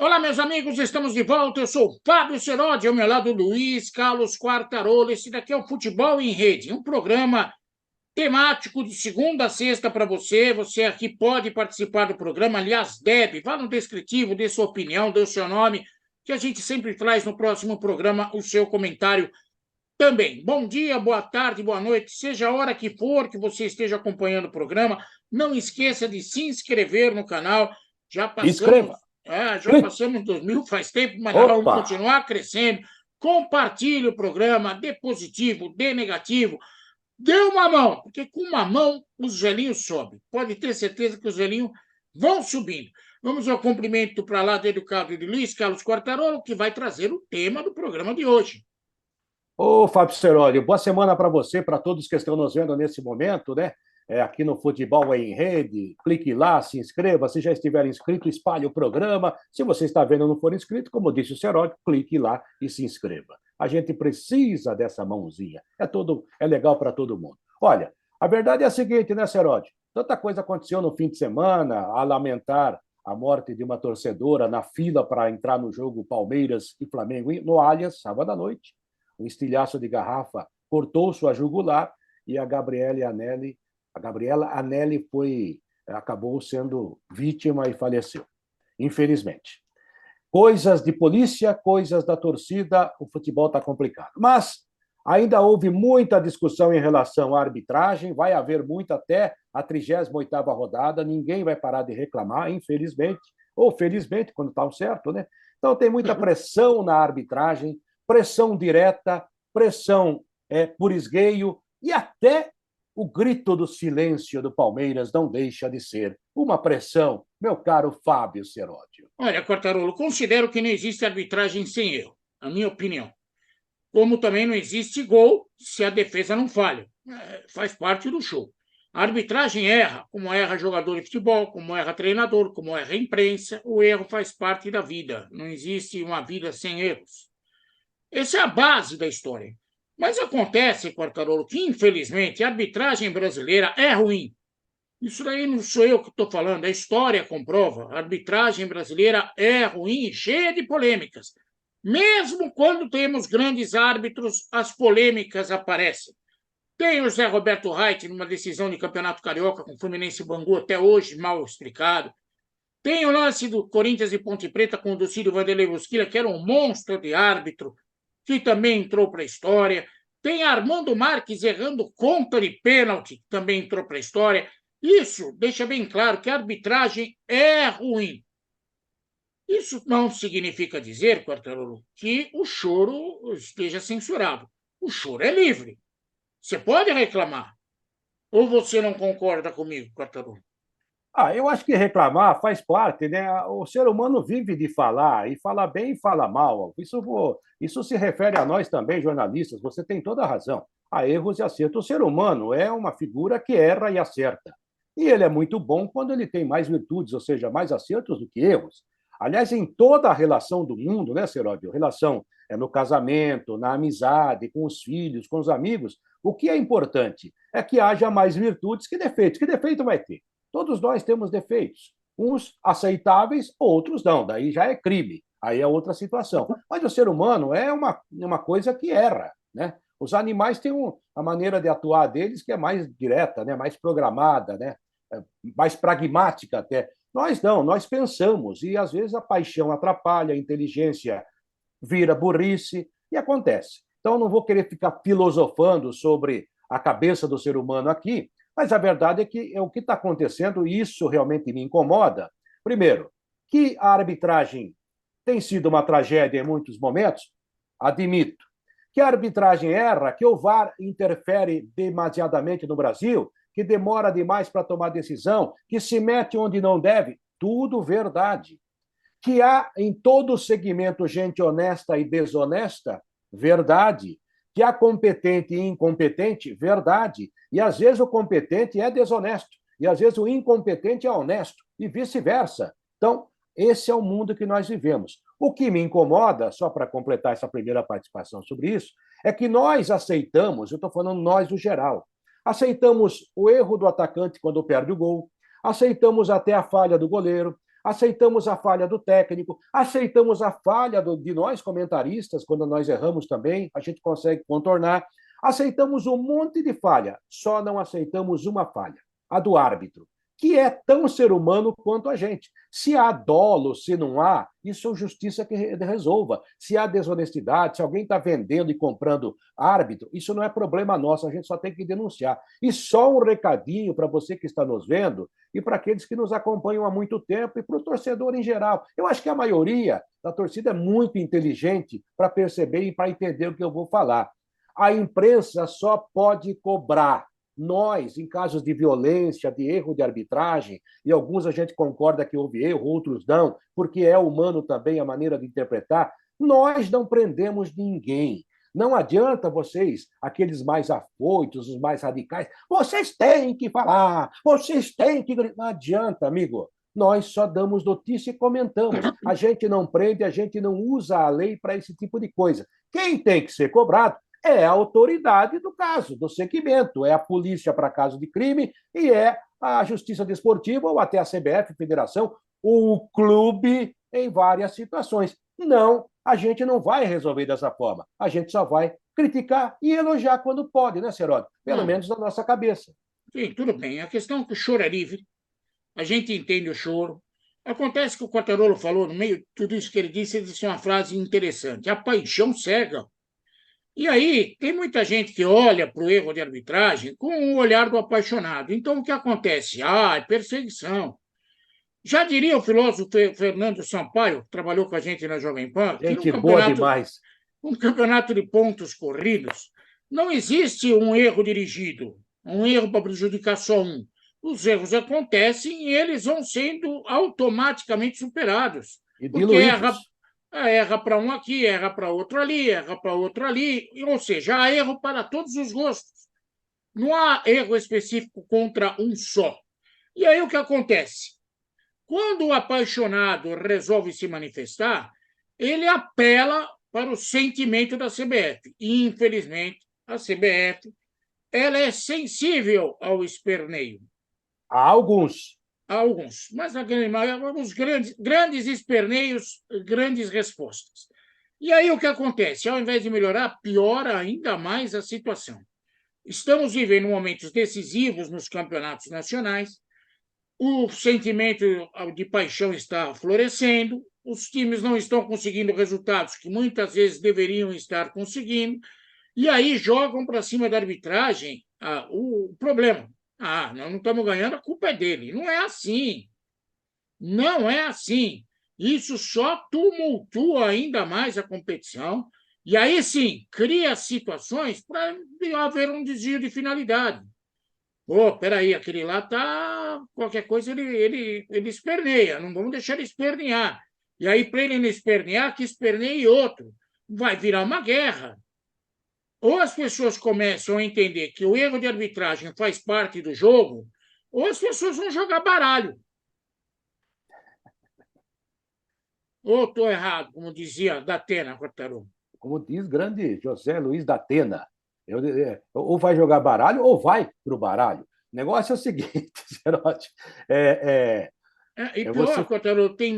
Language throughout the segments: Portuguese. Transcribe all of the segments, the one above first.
Olá, meus amigos, estamos de volta. Eu sou o Fábio Seródio, ao meu lado Luiz Carlos Quartarolo. Esse daqui é o Futebol em Rede, um programa temático de segunda a sexta para você. Você aqui pode participar do programa, aliás, deve. Vá no descritivo, dê sua opinião, dê o seu nome, que a gente sempre traz no próximo programa o seu comentário também. Bom dia, boa tarde, boa noite, seja a hora que for que você esteja acompanhando o programa. Não esqueça de se inscrever no canal. Já Inscreva. passamos, já Clique. passamos 2.000 faz tempo, mas nós vamos Opa! continuar crescendo. Compartilhe o programa, dê positivo, dê negativo. Dê uma mão, porque com uma mão os gelinhos sobem. Pode ter certeza que os gelinhos vão subindo. Vamos ao cumprimento para lá do educado de Luiz Carlos Quartarolo, que vai trazer o tema do programa de hoje. Ô, Fábio Seródio, boa semana para você, para todos que estão nos vendo nesse momento, né? Aqui no Futebol em Rede. Clique lá, se inscreva. Se já estiver inscrito, espalhe o programa. Se você está vendo e não for inscrito, como disse o Seródio, clique lá e se inscreva. A gente precisa dessa mãozinha. É legal para todo mundo. Olha, a verdade é a seguinte, né, Seródio? Tanta coisa aconteceu no fim de semana, a lamentar a morte de uma torcedora na fila para entrar no jogo Palmeiras e Flamengo no Allianz, sábado à noite. Um estilhaço de garrafa cortou sua jugular e a Gabriela Anelli acabou sendo vítima e faleceu, infelizmente. Coisas de polícia, coisas da torcida, o futebol está complicado. Mas ainda houve muita discussão em relação à arbitragem, vai haver muito até a 38ª rodada, ninguém vai parar de reclamar, infelizmente, ou felizmente, quando está o certo, né? Então tem muita pressão na arbitragem, pressão direta, pressão por esgueio e até o grito do silêncio do Palmeiras não deixa de ser uma pressão, meu caro Fábio Seródio. Olha, Quartarolo, considero que não existe arbitragem sem erro, a minha opinião. Como também não existe gol se a defesa não falha. Faz parte do show. A arbitragem erra, como erra jogador de futebol, como erra treinador, como erra imprensa. O erro faz parte da vida. Não existe uma vida sem erros. Essa é a base da história. Mas acontece, Quartarolo, que infelizmente a arbitragem brasileira é ruim. Isso daí não sou eu que estou falando, a história comprova. A arbitragem brasileira é ruim, cheia de polêmicas. Mesmo quando temos grandes árbitros, as polêmicas aparecem. Tem o Zé Roberto Reit numa decisão de Campeonato Carioca com o Fluminense e Bangu, até hoje mal explicado. Tem o lance do Corinthians e Ponte Preta com o Ducílio Vanderlei Bosquilha, que era um monstro de árbitro, que também entrou para a história. Tem Armando Marques errando conta de pênalti, que também entrou para a história. Isso deixa bem claro que a arbitragem é ruim. Isso não significa dizer, Quartarolo, que o choro esteja censurado. O choro é livre. Você pode reclamar. Ou você não concorda comigo, Quartarolo? Eu acho que reclamar faz parte, né? O ser humano vive de falar, e fala bem e fala mal. Isso se refere a nós também, jornalistas, você tem toda a razão. Há erros e acertos. O ser humano é uma figura que erra e acerta. E ele é muito bom quando ele tem mais virtudes, ou seja, mais acertos do que erros. Aliás, em toda a relação do mundo, né, Seródio? Relação no casamento, na amizade, com os filhos, com os amigos, o que é importante é que haja mais virtudes que defeitos. Que defeito vai ter? Todos nós temos defeitos. Uns aceitáveis, outros não. Daí já é crime. Aí é outra situação. Mas o ser humano é uma coisa que erra, né? Os animais têm a maneira de atuar deles que é mais direta, né? Mais programada, né? Mais pragmática até. Nós não, nós pensamos e às vezes a paixão atrapalha, a inteligência vira burrice e acontece. Então não vou querer ficar filosofando sobre a cabeça do ser humano aqui, mas a verdade é que o que está acontecendo, e isso realmente me incomoda. Primeiro, que a arbitragem tem sido uma tragédia em muitos momentos, admito. Que a arbitragem erra, que o VAR interfere demasiadamente no Brasil, que demora demais para tomar decisão, que se mete onde não deve, tudo verdade. Que há em todo segmento gente honesta e desonesta, verdade. Que há competente e incompetente, verdade. E às vezes o competente é desonesto, e às vezes o incompetente é honesto, e vice-versa. Então, esse é o mundo que nós vivemos. O que me incomoda, só para completar essa primeira participação sobre isso, é que nós aceitamos, eu estou falando nós no geral, aceitamos o erro do atacante quando perde o gol, aceitamos até a falha do goleiro, aceitamos a falha do técnico, aceitamos a falha de nós comentaristas, quando nós erramos também, a gente consegue contornar. Aceitamos um monte de falha, só não aceitamos uma falha, a do árbitro, que é tão ser humano quanto a gente. Se há dolo, se não há, isso é justiça que resolva. Se há desonestidade, se alguém está vendendo e comprando árbitro, isso não é problema nosso, a gente só tem que denunciar. E só um recadinho para você que está nos vendo e para aqueles que nos acompanham há muito tempo e para o torcedor em geral. Eu acho que a maioria da torcida é muito inteligente para perceber e para entender o que eu vou falar. A imprensa só pode cobrar. Nós, em casos de violência, de erro de arbitragem, e alguns a gente concorda que houve erro, outros não, porque é humano também a maneira de interpretar, nós não prendemos ninguém. Não adianta vocês, aqueles mais afoitos, os mais radicais, vocês têm que falar, vocês têm que gritar. Não adianta, amigo. Nós só damos notícia e comentamos. A gente não prende, a gente não usa a lei para esse tipo de coisa. Quem tem que ser cobrado é a autoridade do caso, do segmento, é a polícia para caso de crime e é a Justiça Desportiva ou até a CBF, Federação, o clube em várias situações. Não, a gente não vai resolver dessa forma. A gente só vai criticar e elogiar quando pode, né, Seródio? Pelo menos na nossa cabeça. Sim, tudo bem. A questão é que o choro é livre, a gente entende o choro. Acontece que o Quartarolo falou, no meio de tudo isso que ele disse uma frase interessante: a paixão cega. E aí, tem muita gente que olha para o erro de arbitragem com o olhar do apaixonado. Então, o que acontece? É perseguição. Já diria o filósofo Fernando Sampaio, que trabalhou com a gente na Jovem Pan, que Gente boa demais. Um campeonato de pontos corridos, não existe um erro dirigido, um erro para prejudicar só um. Os erros acontecem e eles vão sendo automaticamente superados. E porque diluídos. erra para um aqui, erra para outro ali, erra para outro ali. Ou seja, há erro para todos os gostos. Não há erro específico contra um só. E aí o que acontece? Quando o apaixonado resolve se manifestar, ele apela para o sentimento da CBF. E, infelizmente, a CBF ela é sensível ao esperneio. Há alguns. Alguns, mas alguns grandes esperneios, grandes respostas. E aí o que acontece? Ao invés de melhorar, piora ainda mais a situação. Estamos vivendo momentos decisivos nos campeonatos nacionais, o sentimento de paixão está florescendo, os times não estão conseguindo resultados que muitas vezes deveriam estar conseguindo, e aí jogam para cima da arbitragem o problema. Nós não estamos ganhando, a culpa é dele. Não é assim. Não é assim. Isso só tumultua ainda mais a competição e aí sim cria situações para haver um desvio de finalidade. Peraí, aquele lá tá. Qualquer coisa ele esperneia, não vamos deixar ele espernear. E aí, para ele não espernear, que esperneie outro. Vai virar uma guerra. Ou as pessoas começam a entender que o erro de arbitragem faz parte do jogo, ou as pessoas vão jogar baralho. Ou estou errado, como dizia Datena, Quartarolo? Como diz grande José Luiz da Atena. Ou vai jogar baralho ou vai para o baralho. O negócio é o seguinte, Zerotti. E pior, Quartarolo, tem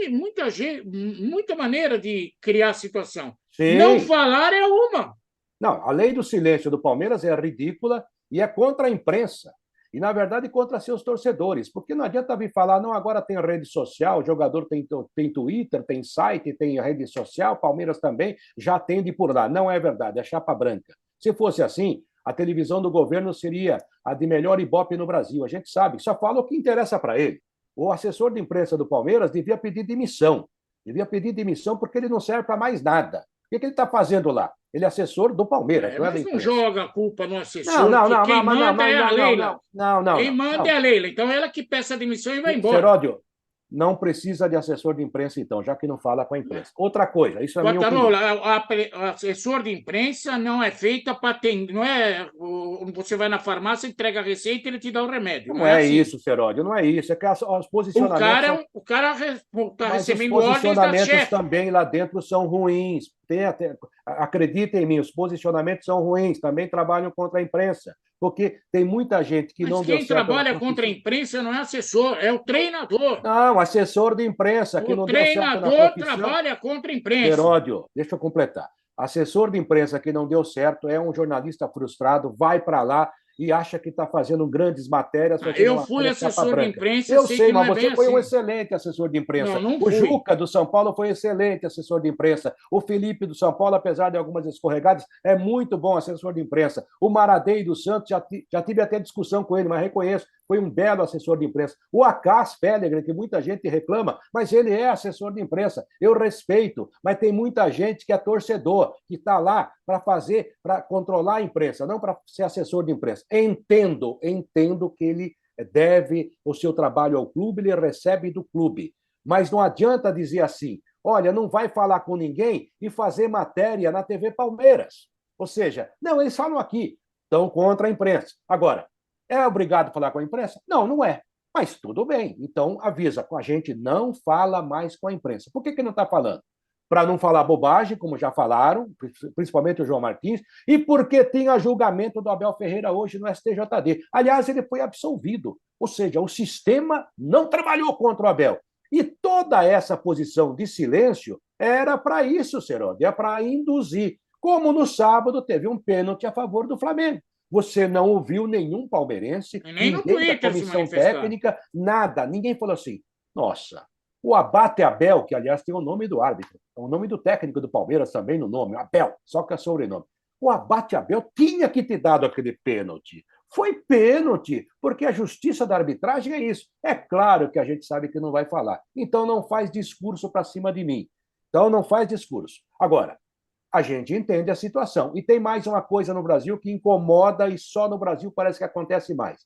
muita maneira de criar situação. Sim. Não falar é uma. Não, a lei do silêncio do Palmeiras é ridícula e é contra a imprensa. E, na verdade, contra seus torcedores. Porque não adianta vir falar, não, agora tem rede social, o jogador tem Twitter, tem site, tem rede social, Palmeiras também, já atende por lá. Não é verdade, é chapa branca. Se fosse assim, a televisão do governo seria a de melhor ibope no Brasil. A gente sabe, só fala o que interessa para ele. O assessor de imprensa do Palmeiras devia pedir demissão. Devia pedir demissão porque ele não serve para mais nada. O que ele está fazendo lá? Ele é assessor do Palmeiras, não é da Mas imprensa. não joga a culpa no assessor, quem manda é a Leila. Quem manda é a Leila. Então, ela que peça a demissão e vai embora. Seródio, não precisa de assessor de imprensa, então, já que não fala com a imprensa. Outra coisa, isso é a minha opinião. O assessor de imprensa não é feita para atender, não é você vai na farmácia, entrega a receita e ele te dá o remédio. Não é assim. Isso, Seródio, não é isso. É que os posicionamentos... O cara está recebendo ordens da chefe. Os posicionamentos também lá dentro são ruins. Acredita em mim, os posicionamentos são ruins, também trabalham contra a imprensa. porque tem muita gente que Mas não deu quem certo na trabalha contra a profissão. imprensa não é assessor, é o treinador. Não, assessor de imprensa que O não deu certo na treinador profissão. trabalha contra a imprensa. Heródio, deixa eu completar. Assessor de imprensa que não deu certo é um jornalista frustrado, vai para lá e acha que está fazendo grandes matérias, fazendo Eu uma fui matéria capa assessor de branca. imprensa, Eu sei que sei, não mas é bem você foi um assim. excelente assessor de Não, imprensa. não O fui. Juca, do São Paulo, foi excelente assessor de imprensa. O Felipe, do São Paulo, apesar de algumas escorregadas, é muito bom assessor de imprensa. O Maradei, do Santos, já tive até discussão com ele, mas reconheço, foi um belo assessor de imprensa. O Acas Pellegrini, que muita gente reclama, mas ele é assessor de imprensa. Eu respeito, mas tem muita gente que é torcedor, que está lá para controlar a imprensa, não para ser assessor de imprensa. Entendo que ele deve o seu trabalho ao clube, ele recebe do clube. Mas não adianta dizer assim: olha, não vai falar com ninguém e fazer matéria na TV Palmeiras. Ou seja, não, eles falam aqui, estão contra a imprensa. Agora, é obrigado a falar com a imprensa? Não, não é. Mas tudo bem, então avisa, com a gente não fala mais com a imprensa. Por que não está falando? Para não falar bobagem, como já falaram, principalmente o João Martins, e porque tinha julgamento do Abel Ferreira hoje no STJD. Aliás, ele foi absolvido. Ou seja, o sistema não trabalhou contra o Abel. E toda essa posição de silêncio era para isso, Serode, é para induzir. Como no sábado teve um pênalti a favor do Flamengo. Você não ouviu nenhum palmeirense, E nem no ninguém da Twitter se comissão manifestar. técnica, nada. Ninguém falou assim: nossa, o Abate Abel, que aliás tem o nome do árbitro, é o nome do técnico do Palmeiras também no nome, Abel, só que é sobrenome. O Abate Abel tinha que ter dado aquele pênalti. Foi pênalti, porque a justiça da arbitragem é isso. É claro que a gente sabe que não vai falar. Então não faz discurso para cima de mim. Então não faz discurso. Agora, a gente entende a situação. E tem mais uma coisa no Brasil que incomoda e só no Brasil parece que acontece mais.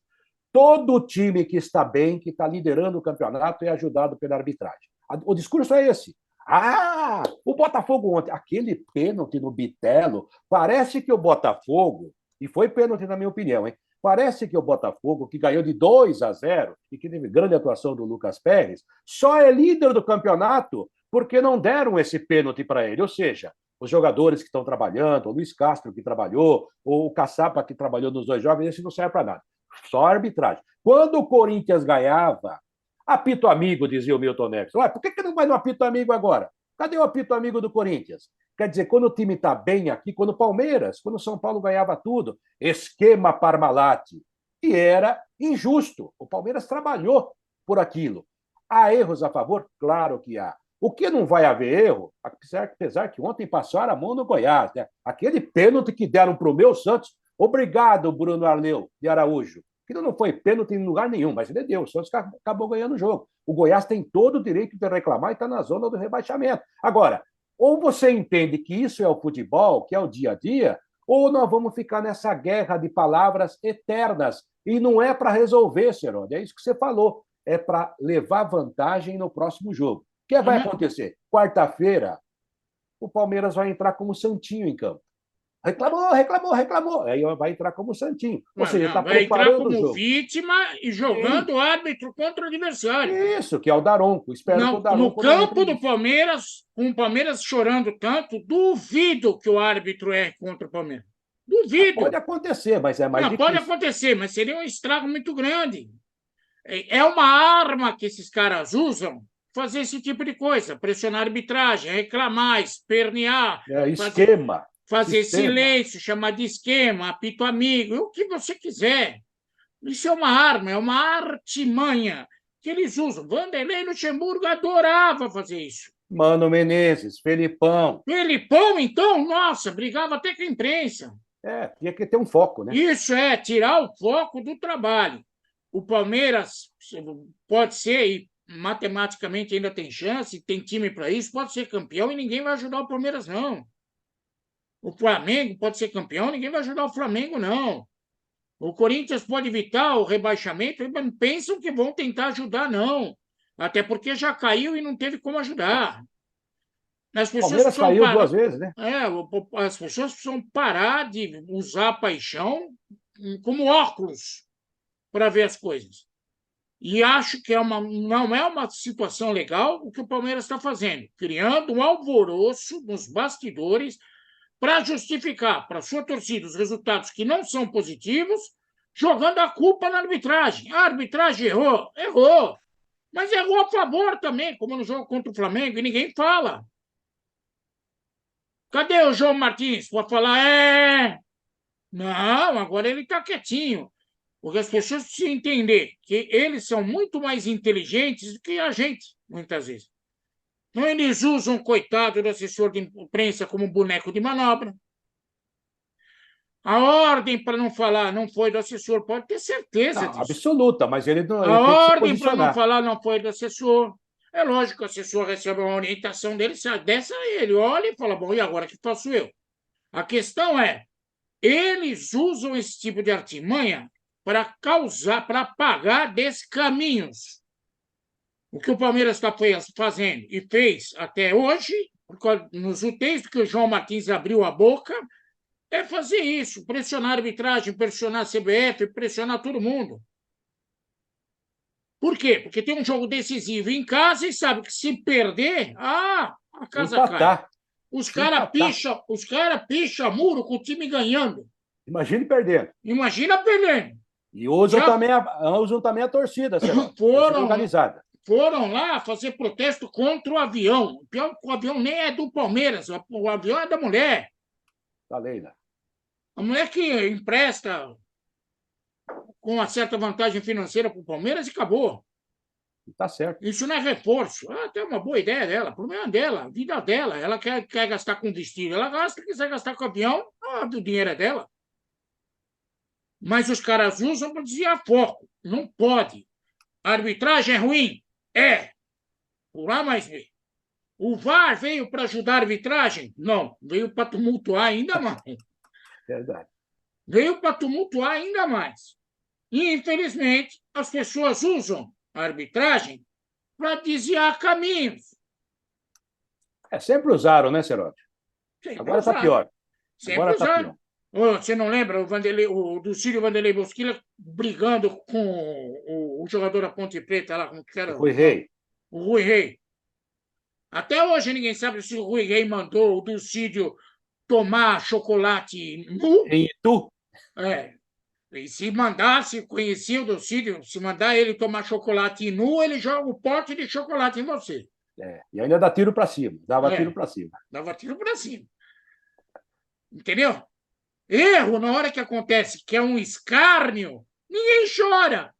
Todo time que está bem, que está liderando o campeonato, é ajudado pela arbitragem. O discurso é esse. Ah, o Botafogo ontem, aquele pênalti no Bitelo, parece que o Botafogo, e foi pênalti na minha opinião, hein? Parece que o Botafogo, que ganhou de 2-0 e que teve grande atuação do Lucas Pérez, só é líder do campeonato porque não deram esse pênalti para ele. Ou seja, os jogadores que estão trabalhando, o Luiz Castro que trabalhou, ou o Caçapa que trabalhou nos 2 jogos, esse não serve para nada. Só arbitragem. Quando o Corinthians ganhava, apito amigo, dizia o Milton Neves. Ué, por que não vai no apito amigo agora? Cadê o apito amigo do Corinthians? Quer dizer, quando o time está bem aqui, quando o Palmeiras, quando o São Paulo ganhava tudo, esquema Parmalat. E era injusto. O Palmeiras trabalhou por aquilo. Há erros a favor? Claro que há. O que não vai haver erro, apesar que ontem passaram a mão no Goiás, né? Aquele pênalti que deram para o meu Santos, obrigado, Bruno Arleu de Araújo. Aquilo não foi pênalti em lugar nenhum, mas ele deu. O Santos acabou ganhando o jogo. O Goiás tem todo o direito de reclamar e está na zona do rebaixamento. Agora, ou você entende que isso é o futebol, que é o dia a dia, ou nós vamos ficar nessa guerra de palavras eternas. E não é para resolver, Serode. É isso que você falou. É para levar vantagem no próximo jogo. O que vai acontecer? Quarta-feira, o Palmeiras vai entrar como Santinho em campo. Reclamou. Aí vai entrar como Santinho. Ou seja, está vai entrar preparando o como jogo. vítima e jogando o árbitro contra o adversário. Isso, que é o Daronco. Espero que o Daronco no campo do Palmeiras, com o Palmeiras chorando tanto, duvido que o árbitro erre contra o Palmeiras. Duvido. Pode acontecer, mas é mais difícil. Pode acontecer, mas seria um estrago muito grande. É uma arma que esses caras usam fazer esse tipo de coisa, pressionar a arbitragem, reclamar, espernear, esquema. Fazer silêncio, chamar de esquema, apito amigo, o que você quiser. Isso é uma arma, é uma artimanha que eles usam. Vanderlei Luxemburgo adorava fazer isso. Mano Menezes, Felipão. Felipão, então, nossa, brigava até com a imprensa. Tinha que ter um foco, né? Isso é tirar o foco do trabalho. O Palmeiras pode ser, e matematicamente ainda tem chance, tem time para isso, pode ser campeão e ninguém vai ajudar o Palmeiras, não. O Flamengo pode ser campeão, ninguém vai ajudar o Flamengo, não. O Corinthians pode evitar o rebaixamento, eles não pensam que vão tentar ajudar, não. Até porque já caiu e não teve como ajudar. O Palmeiras caiu 2 vezes, né? As pessoas precisam parar de usar a paixão como óculos para ver as coisas. E acho que não é uma situação legal o que o Palmeiras está fazendo, criando um alvoroço nos bastidores para justificar para a sua torcida os resultados que não são positivos jogando a culpa na arbitragem. A arbitragem errou, errou. Mas errou a favor também, como no jogo contra o Flamengo, e ninguém fala. Cadê o João Martins para falar? Não, agora ele está quietinho. Porque as pessoas precisam entender que eles são muito mais inteligentes do que a gente, muitas vezes. Então, eles usam o coitado do assessor de imprensa como boneco de manobra. A ordem para não falar não foi do assessor, pode ter certeza disso. Absoluta, mas ele não. A Ele tem que se ordem para não posicionar. falar não foi do assessor. É lógico que o assessor recebe uma orientação dele, dessa ele olha e fala, bom, e agora o que faço eu? A questão é, eles usam esse tipo de artimanha para causar, para apagar descaminhos. O que o Palmeiras está fazendo e fez até hoje, nos desde que o João Martins abriu a boca, é fazer isso, pressionar a arbitragem, pressionar a CBF, pressionar todo mundo. Por quê? Porque tem um jogo decisivo em casa e sabe que se perder, a casa Empatar. cai. Os caras picham muro com o time ganhando. Imagine perdendo. Imagina perdendo. E usam também a torcida, torcida organizada. Foram lá fazer protesto contra o avião. Pior que o avião nem é do Palmeiras, o avião é da mulher. Da Leila. A mulher que empresta com uma certa vantagem financeira para o Palmeiras e acabou. Tá certo. Isso não é reforço. Tem uma boa ideia dela. O problema é dela, a vida dela. Ela quer gastar com vestido. Ela gasta, quiser gastar com avião, o dinheiro é dela. Mas os caras usam para desviar foco. Não pode. A arbitragem é ruim? É. Por A mais B. O VAR veio para ajudar a arbitragem? Não. Veio para tumultuar ainda mais. Verdade. Veio para tumultuar ainda mais. E, infelizmente, as pessoas usam a arbitragem para desviar caminhos. Sempre usaram, né, Seródio? Agora está pior. Sempre usaram. Você não lembra o Ducílio Vanderlei Bosquilha brigando com o jogador da Ponte Preta lá, como que era? Rui Rei. O Rui Rei. Até hoje ninguém sabe se o Rui Rei mandou o Ducílio tomar chocolate nu. Em Itu? E se mandasse, conhecia o Ducílio, se mandar ele tomar chocolate nu, ele joga o pote de chocolate em você. E ainda dá tiro para cima. Dava tiro para cima. Dava tiro para cima. Entendeu? Erro na hora que acontece, que é um escárnio, ninguém chora.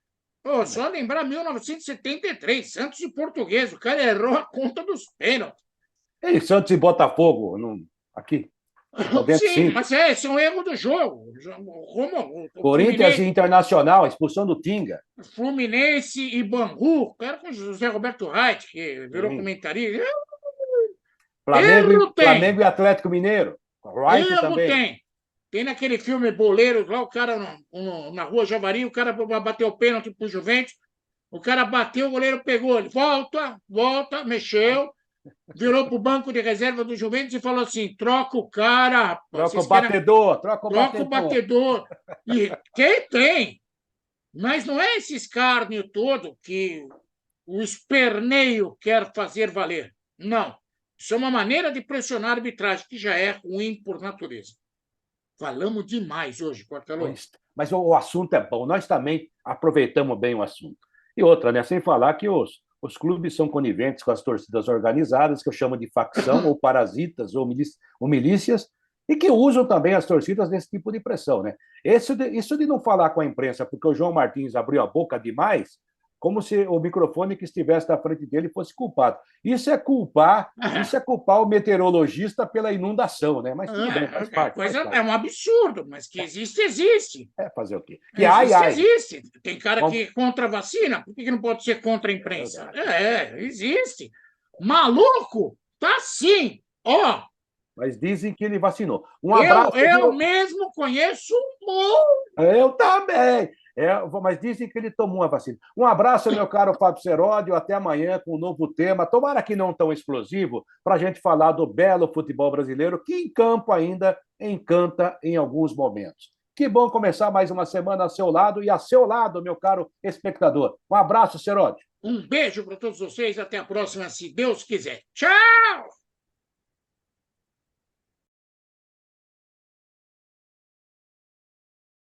Só lembrar 1973, Santos e Português, o cara errou a conta dos pênaltis. E Santos e Botafogo, aqui. Sim, mas esse é um erro do jogo. Corinthians e Internacional, a expulsão do Tinga. Fluminense e Bangu, cara com José Roberto Reit, que virou comentarista. Flamengo e Atlético Mineiro. Erro também. Tem naquele filme Boleiro, lá o cara na rua Javari, o cara bateu o pênalti pro Juventus, o cara bateu, o goleiro pegou, ele volta, mexeu, virou pro banco de reserva do Juventus e falou assim, troca o cara, rapaz. Troca o batedor. E quem tem? Mas não é esse escárnio todo que o esperneio quer fazer valer. Não. Isso é uma maneira de pressionar a arbitragem, que já é ruim por natureza. Falamos demais hoje, Quartelão. Mas o assunto é bom. Nós também aproveitamos bem o assunto. E outra, né? Sem falar que os clubes são coniventes com as torcidas organizadas, que eu chamo de facção, ou parasitas, ou milícias, e que usam também as torcidas nesse tipo de pressão, né? Isso de não falar com a imprensa, porque o João Martins abriu a boca demais, como se o microfone que estivesse na frente dele fosse culpado. Isso é culpar o meteorologista pela inundação, né? Mas tudo bem, faz parte. É um absurdo, mas que existe. Fazer o quê? Existe. Tem cara que é contra a vacina, por que não pode ser contra a imprensa? Existe. Maluco? Tá sim. Mas dizem que ele vacinou. Um abraço. Eu mesmo conheço um. Eu também. Mas dizem que ele tomou uma vacina. Um abraço, meu caro Fábio Seródio. Até amanhã com um novo tema. Tomara que não tão explosivo, para a gente falar do belo futebol brasileiro, que em campo ainda encanta em alguns momentos. Que bom começar mais uma semana ao seu lado e a seu lado, meu caro espectador. Um abraço, Seródio. Um beijo para todos vocês. Até a próxima, se Deus quiser. Tchau!